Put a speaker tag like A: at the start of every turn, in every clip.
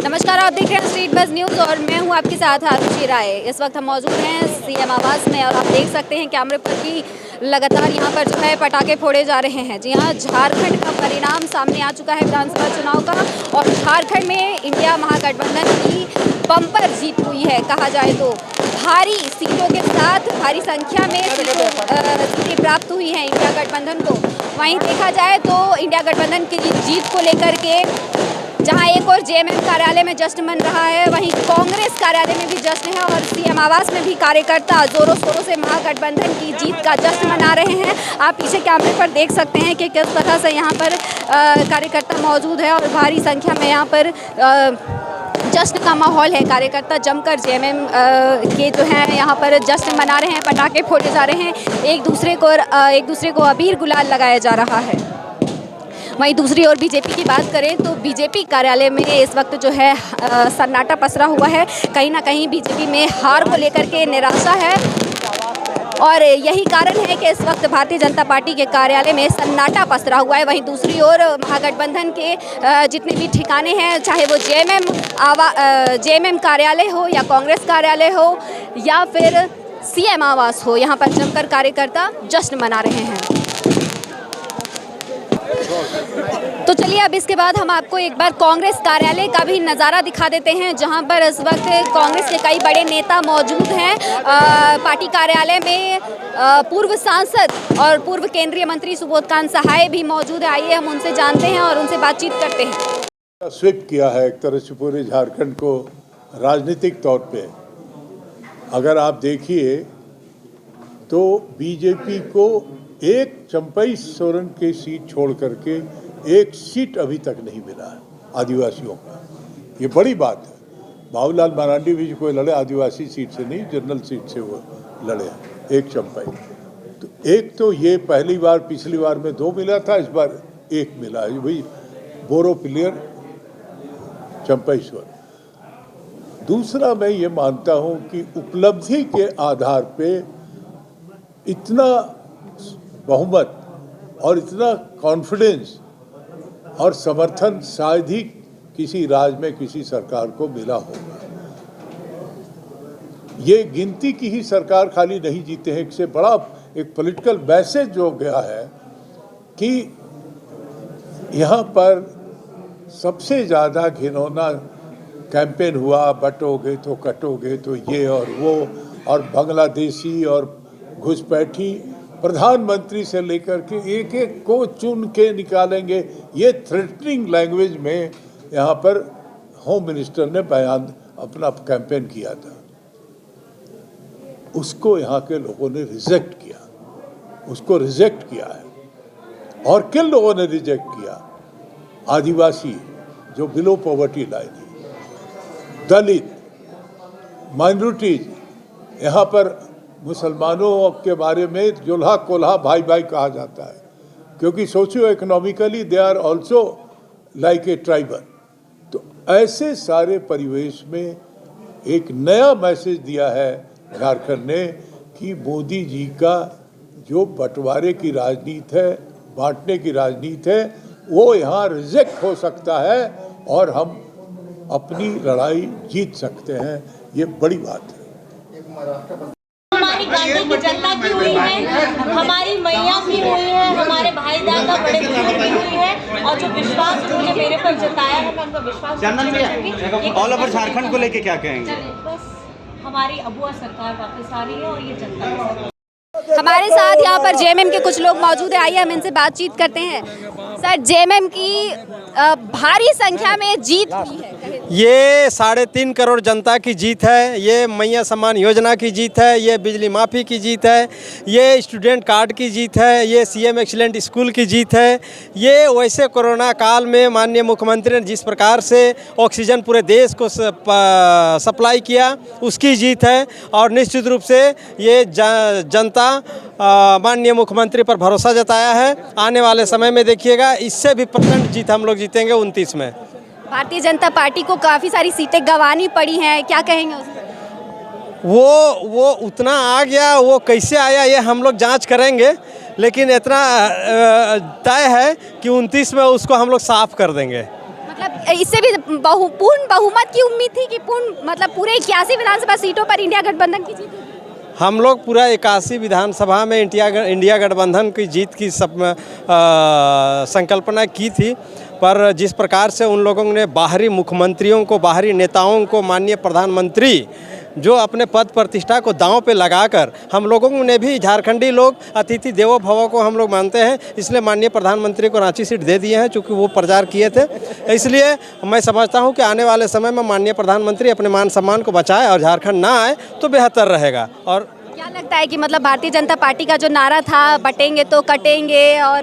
A: नमस्कार, आप देख रहे हैं स्ट्रीट बज़ न्यूज़ और मैं हूं आपके साथ आरुषि राय। इस वक्त हम मौजूद हैं सीएम आवास में और आप देख सकते हैं कैमरे पर कि लगातार यहां पर जो है पटाखे फोड़े जा रहे हैं। जी हां, झारखंड का परिणाम सामने आ चुका है विधानसभा चुनाव का और झारखंड में इंडिया महागठबंधन की बम्पर जीत हुई है। कहा जाए तो भारी सीटों के साथ भारी संख्या में सीटें प्राप्त हुई हैं इंडिया गठबंधन को। वहीं देखा जाए तो इंडिया गठबंधन की जीत को लेकर के जहां एक और जेएमएम कार्यालय में जश्न मन रहा है, वहीं कांग्रेस कार्यालय में भी जश्न है और सीएम आवास में भी कार्यकर्ता जोरों शोरों से महागठबंधन की जीत का जश्न मना रहे हैं। आप पीछे कैमरे पर देख सकते हैं कि किस तरह से यहां पर कार्यकर्ता मौजूद है और भारी संख्या में यहां पर जश्न का माहौल है। कार्यकर्ता जमकर जेएमएम के जो हैं यहाँ पर जश्न मना रहे हैं, पटाखे फोड़े जा रहे हैं, एक दूसरे को अबीर गुलाल लगाया जा रहा है। वहीं दूसरी ओर बीजेपी की बात करें तो बीजेपी कार्यालय में इस वक्त जो है सन्नाटा पसरा हुआ है। कहीं ना कहीं बीजेपी में हार को लेकर के निराशा है और यही कारण है कि इस वक्त भारतीय जनता पार्टी के कार्यालय में सन्नाटा पसरा हुआ है। वहीं दूसरी ओर महागठबंधन के जितने भी ठिकाने हैं, चाहे वो जेएमएम कार्यालय हो या कांग्रेस कार्यालय हो या फिर सीएम आवास हो, यहाँ पर जमकर कार्यकर्ता जश्न मना रहे हैं। तो चलिए अब इसके बाद हम आपको एक बार कांग्रेस कार्यालय का भी नज़ारा दिखा देते हैं, जहां पर इस वक्त कांग्रेस के कई बड़े नेता मौजूद हैं। पार्टी कार्यालय में पूर्व सांसद और पूर्व केंद्रीय मंत्री सुबोधकांत सहाय भी मौजूद है। आइए हम उनसे जानते हैं और उनसे बातचीत करते हैं।
B: स्वीप किया है एक तरह से पूरे झारखंड को राजनीतिक तौर पे। अगर आप देखिए तो बीजेपी को एक चंपई सोरेन की सीट छोड़ करके एक सीट अभी तक नहीं मिला है आदिवासियों का। ये बड़ी बात है। बाबूलाल मरांडी भी कोई लड़े आदिवासी सीट से नहीं, जनरल सीट से वो लड़े, एक चंपई। तो एक तो ये पहली बार, पिछली बार में 2 मिला था, इस बार 1 मिला है, वही बोरो प्लेयर चंपई सोरेन। दूसरा, मैं ये मानता हूँ कि उपलब्धि के आधार पे इतना बहुमत और इतना कॉन्फिडेंस और समर्थन शायद ही किसी राज्य में किसी सरकार को मिला होगा। ये गिनती की ही सरकार खाली नहीं जीते हैं, इससे बड़ा एक पॉलिटिकल मैसेज जो गया है कि यहाँ पर सबसे ज़्यादा घिनौना कैंपेन हुआ, बटोगे तो कटोगे तो ये और वो, और बांग्लादेशी और घुसपैठी प्रधानमंत्री से लेकर के एक एक को चुन के निकालेंगे, ये थ्रेटनिंग लैंग्वेज में यहाँ पर होम मिनिस्टर ने बयान अपना कैंपेन किया था। उसको यहाँ के लोगों ने रिजेक्ट किया, उसको रिजेक्ट किया है। और किन लोगों ने रिजेक्ट किया? आदिवासी जो बिलो पॉवर्टी लाइन है, दलित, माइनॉरिटीज, यहाँ पर मुसलमानों के बारे में जुल्हा कोल्हा भाई भाई कहा जाता है, क्योंकि socio economically they are also like a tribal. तो ऐसे सारे परिवेश में एक नया मैसेज दिया है झारखंड ने कि मोदी जी का जो बंटवारे की राजनीति है, बांटने की राजनीति है, वो यहाँ रिजेक्ट हो सकता है और हम अपनी लड़ाई जीत सकते हैं। ये बड़ी बात है।
C: हमारी गांधी की जनता की हुई है, हमारी मैया की हुई है, हमारे भाई दादा बड़े बुजुर्ग की हुई है और जो विश्वास उन्होंने मेरे पर जताया है, मैं उनका विश्वास
D: ऑल ओवर झारखंड को लेके क्या कहेंगे?
C: बस हमारी अबुआ सरकार वापस आ रही है और ये जनता है।
A: हमारे साथ यहाँ पर जेएमएम के कुछ लोग मौजूद हैं, आइए हम इनसे बातचीत करते हैं। सर, जेएमएम की भारी संख्या में जीत हुई है।
E: ये 3.5 करोड़ जनता की जीत है, ये मैया सम्मान योजना की जीत है, ये बिजली माफ़ी की जीत है, ये स्टूडेंट कार्ड की जीत है, ये सीएम एक्सीलेंट स्कूल की जीत है। ये वैसे कोरोना काल में माननीय मुख्यमंत्री ने जिस प्रकार से ऑक्सीजन पूरे देश को सप्लाई किया, उसकी जीत है। और निश्चित रूप से ये जनता माननीय मुख्यमंत्री पर भरोसा जताया है। आने वाले समय में देखिएगा इससे भी प्रचंड जीत हम लोग जीतेंगे 29 में।
A: भारतीय जनता पार्टी को काफ़ी सारी सीटें गंवानी पड़ी हैं, क्या कहेंगे उसमें?
E: वो उतना आ गया, वो कैसे आया ये हम लोग जांच करेंगे, लेकिन इतना तय है कि 29 में उसको हम लोग साफ कर देंगे।
A: मतलब इससे भी पूर्ण बहुमत की उम्मीद थी कि पूरे 81 विधानसभा सीटों पर इंडिया गठबंधन की जीत होगी?
E: हम लोग पूरा 81 विधानसभा में इंडिया गठबंधन की जीत की संकल्पना की थी, पर जिस प्रकार से उन लोगों ने बाहरी मुख्यमंत्रियों को, बाहरी नेताओं को, माननीय प्रधानमंत्री जो अपने पद प्रतिष्ठा को दांव पे लगाकर, हम लोगों ने भी, झारखंडी लोग अतिथि देवो भव को हम लोग मानते हैं, इसलिए माननीय प्रधानमंत्री को रांची सीट दे दिए हैं, चूँकि वो प्रचार किए थे। इसलिए मैं समझता हूं कि आने वाले समय में माननीय प्रधानमंत्री अपने मान सम्मान को बचाए और झारखंड ना आए तो बेहतर रहेगा। और
A: क्या लगता है कि भारतीय जनता पार्टी का जो नारा था, बटेंगे तो कटेंगे, और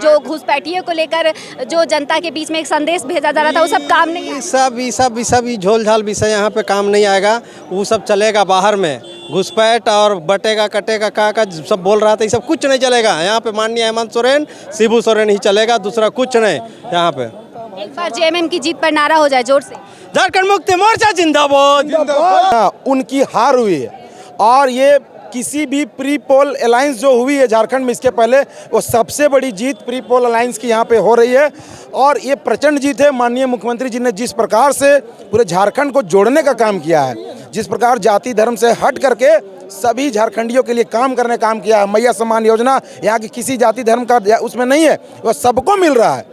A: जो घुसपैठियों को लेकर जो जनता के बीच में एक संदेश भेजा जा रहा था, वो सब काम नहीं आया?
E: सब झोल झाल विषय यहाँ पे काम नहीं आएगा। वो सब चलेगा बाहर में, घुसपैठ और बटेगा कटेगा का सब बोल रहा था, ये सब कुछ नहीं चलेगा यहाँ पे। माननीय हेमंत सोरेन, शिबू सोरेन ही चलेगा, दूसरा कुछ नहीं यहाँ पे।
A: एक बार जेएमएम की जीत पर नारा हो जाए जोर से,
E: झारखंड मुक्ति मोर्चा जिंदाबाद।
F: उनकी हार हुई है, और ये किसी भी प्री पोल अलायंस जो हुई है झारखंड में इसके पहले, वो सबसे बड़ी जीत प्री पोल अलायंस की यहाँ पे हो रही है। और ये प्रचंड जीत है। माननीय मुख्यमंत्री जी ने जिस प्रकार से पूरे झारखंड को जोड़ने का काम किया है, जिस प्रकार जाति धर्म से हट करके सभी झारखंडियों के लिए काम किया है। मैया सम्मान योजना यहाँ की किसी जाति धर्म का उसमें नहीं है, वह सबको मिल रहा है।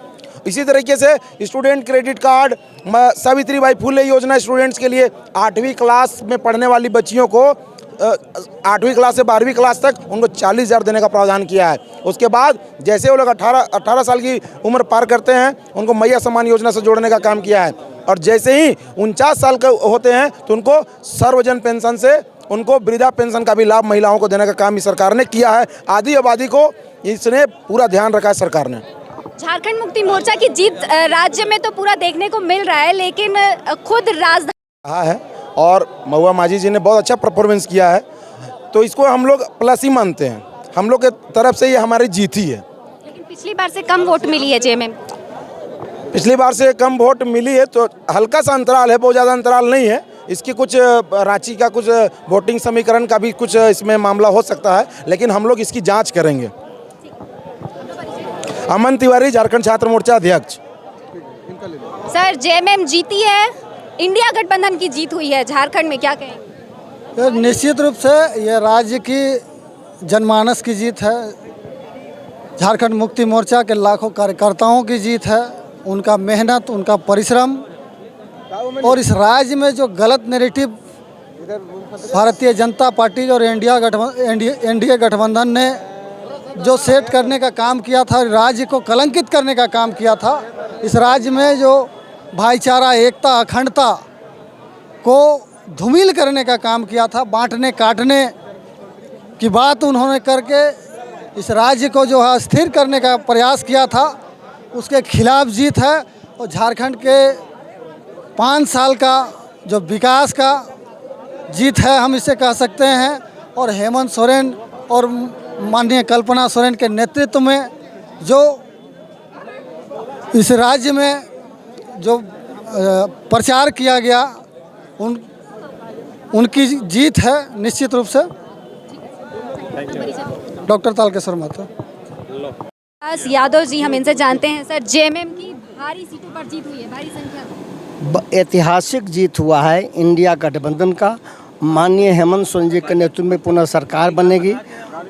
F: इसी तरीके से student credit card, Savitribai Phule योजना स्टूडेंट्स के लिए 8वीं क्लास में पढ़ने वाली बच्चियों को 8वीं क्लास से 12वीं क्लास तक उनको 40,000 देने का प्रावधान किया है। उसके बाद जैसे वो लोग 18 साल की उम्र पार करते हैं, उनको मैया सम्मान योजना से जोड़ने का काम किया है। और जैसे ही 49 साल के होते हैं तो उनको सर्वजन पेंशन से उनको वृद्धा पेंशन का भी लाभ महिलाओं को देने का काम इस सरकार ने किया है। आदि आबादी को इसने पूरा ध्यान रखा है सरकार ने।
A: झारखंड मुक्ति मोर्चा की जीत राज्य में तो पूरा देखने को मिल रहा है, लेकिन खुद राजधानी
F: रहा है और महुआ माझी जी ने बहुत अच्छा परफॉर्मेंस किया है, तो इसको हम लोग प्लस ही मानते हैं। हम लोग के तरफ से ये हमारी जीत ही है।
A: लेकिन पिछली बार से कम वोट मिली है जेएमएम,
F: पिछली बार से कम वोट मिली है, तो हल्का सा अंतराल है, बहुत ज़्यादा अंतराल नहीं है। इसकी कुछ रांची का कुछ वोटिंग समीकरण का भी कुछ इसमें मामला हो सकता है, लेकिन हम लोग इसकी जाँच करेंगे। अमन तिवारी, झारखंड छात्र मोर्चा अध्यक्ष।
A: सर जेएमएम जीती है, इंडिया गठबंधन की जीत हुई है झारखंड में, क्या कहें?
G: निश्चित रूप से ये राज्य की जनमानस की जीत है, झारखंड मुक्ति मोर्चा के लाखों कार्यकर्ताओं की जीत है, उनका मेहनत, उनका परिश्रम। और इस राज्य में जो गलत नैरेटिव भारतीय जनता पार्टी और एनडीए गठबंधन ने जो सेट करने का काम किया था, राज्य को कलंकित करने का काम किया था, इस राज्य में जो भाईचारा, एकता, अखंडता को धूमिल करने का काम किया था, बांटने काटने की बात उन्होंने करके इस राज्य को जो है स्थिर करने का प्रयास किया था, उसके खिलाफ जीत है। और झारखंड के 5 साल का जो विकास का जीत है, हम इसे कह सकते हैं। और हेमंत सोरेन और माननीय कल्पना सोरेन के नेतृत्व में जो इस राज्य में जो प्रचार किया गया, उनकी जीत है निश्चित रूप से। डॉक्टर तारकेश्वर महतो।
A: यादव जी, हम इनसे जानते हैं सर, जेएमएम की भारी सीटों पर जीत हुई है, भारी संख्या में।
H: ऐतिहासिक जीत हुआ है इंडिया गठबंधन का। माननीय हेमंत सोरेन जी के नेतृत्व में पुनः सरकार बनेगी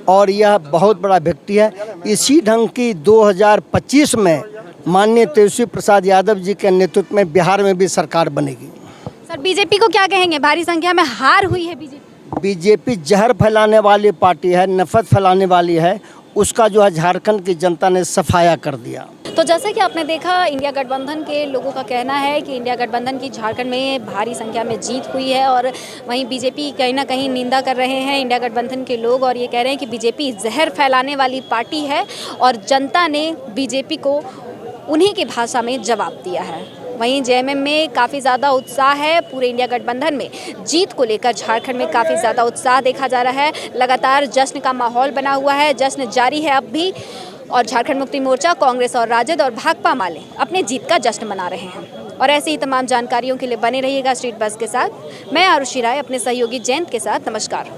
H: और यह बहुत बड़ा व्यक्ति है। इसी ढंग की 2025 में माननीय तेजस्वी प्रसाद यादव जी के नेतृत्व में बिहार में भी सरकार बनेगी।
A: सर बीजेपी को क्या कहेंगे, भारी संख्या में हार हुई है
H: बीजेपी जहर फैलाने वाली पार्टी है, नफरत फैलाने वाली है, उसका जो है झारखंड की जनता ने सफाया कर दिया।
A: तो जैसे कि आपने देखा, इंडिया गठबंधन के लोगों का कहना है कि इंडिया गठबंधन की झारखंड में भारी संख्या में जीत हुई है, और वहीं बीजेपी कहीं ना कहीं निंदा कर रहे हैं इंडिया गठबंधन के लोग, और ये कह रहे हैं कि बीजेपी जहर फैलाने वाली पार्टी है और जनता ने बीजेपी को उन्हीं की भाषा में जवाब दिया है। वहीं जेएमएम में काफ़ी ज़्यादा उत्साह है, पूरे इंडिया गठबंधन में जीत को लेकर झारखंड में काफ़ी ज़्यादा उत्साह देखा जा रहा है। लगातार जश्न का माहौल बना हुआ है, जश्न जारी है अब भी, और झारखंड मुक्ति मोर्चा, कांग्रेस और राजद और भाकपा माले अपने जीत का जश्न मना रहे हैं। और ऐसी ही तमाम जानकारियों के लिए बने रहिएगा स्ट्रीट बज़ के साथ। मैं आरुषि राय अपने सहयोगी जयंत के साथ। नमस्कार।